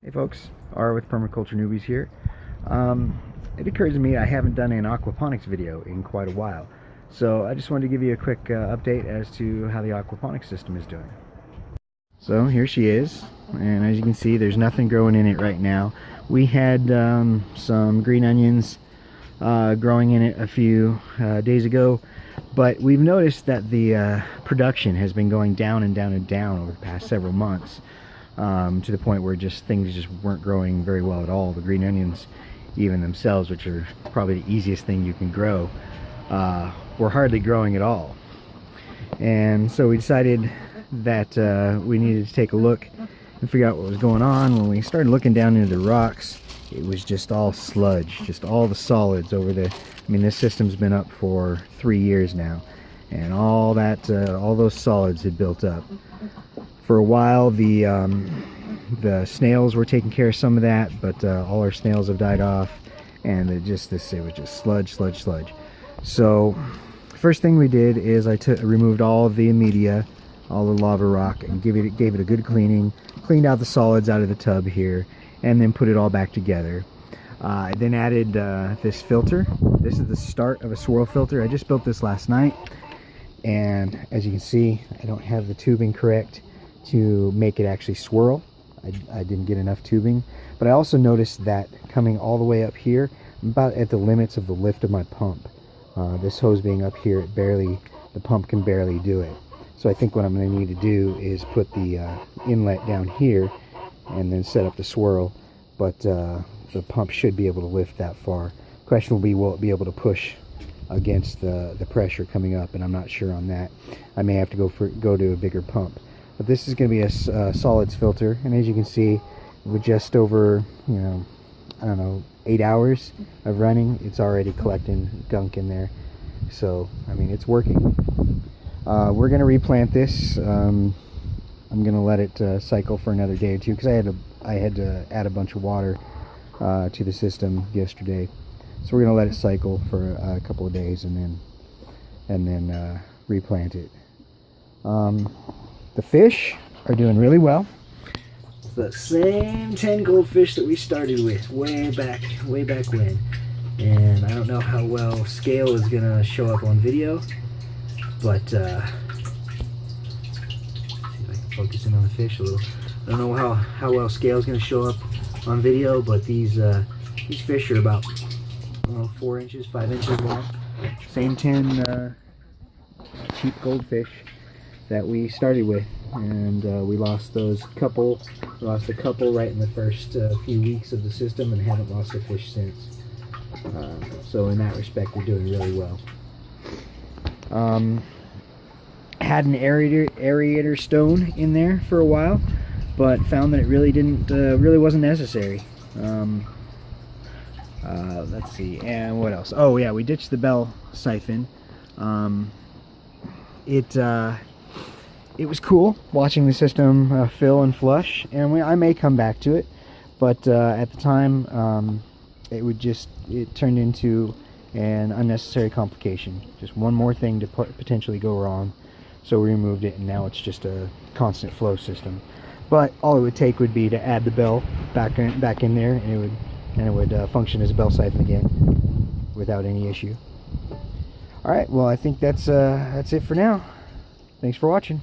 Hey folks, R with Permaculture Newbies here. It occurs to me I haven't done an aquaponics video in quite a while, so I just wanted to give you a quick update as to how the aquaponics system is doing. So here she is, and as you can see there's nothing growing in it right now. We had some green onions growing in it a few days ago, but we've noticed that the production has been going down and down and down over the past several months. To the point where things just weren't growing very well at all. The green onions, even themselves, which are probably the easiest thing you can grow, were hardly growing at all. And so we decided that we needed to take a look and figure out what was going on. When we started looking down into the rocks, it was just all sludge, just all the solids over there. I mean, this system's been up for 3 years now, and all those solids had built up. For a while, the snails were taking care of some of that, but all our snails have died off, and it was just sludge. So, first thing we did is I removed all of the media, all the lava rock, and gave it a good cleaning, cleaned out the solids out of the tub here, and then put it all back together. I then added this filter. This is the start of a swirl filter. I just built this last night, and as you can see, I don't have the tubing correct to make it actually swirl. I didn't get enough tubing, but I also noticed that coming all the way up here, I'm about at the limits of the lift of my pump. This hose being up here, the pump can barely do it. So I think what I'm going to need to do is put the inlet down here and then set up the swirl, but the pump should be able to lift that far. Question will be, will it be able to push against the pressure coming up, and I'm not sure on that. I may have to go to a bigger pump. But this is going to be a solids filter, and as you can see, with just over, I don't know, 8 hours of running, it's already collecting gunk in there. So, I mean, it's working. We're going to replant this. I'm going to let it cycle for another day or two, because I had to add a bunch of water to the system yesterday. So we're going to let it cycle for a couple of days and then replant it. The fish are doing really well. It's the same 10 goldfish that we started with way back when. And I don't know how well scale is gonna show up on video, but see if I can focus in on the fish a little. I don't know how well scale is gonna show up on video, but these fish are about 4 inches, 5 inches long. Same 10 cheap goldfish that we started with, and we lost a couple right in the first few weeks of the system, and haven't lost a fish since. So in that respect, we're doing really well. Had an aerator stone in there for a while, but found that it really wasn't necessary. Let's see, and what else? Oh yeah, we ditched the bell siphon. It was cool watching the system fill and flush, and I may come back to it, but at the time it turned into an unnecessary complication, just one more thing to potentially go wrong. So we removed it, and now it's just a constant flow system. But all it would take would be to add the bell back in there, and it would function as a bell siphon again without any issue. All right, well, I think that's it for now. Thanks for watching.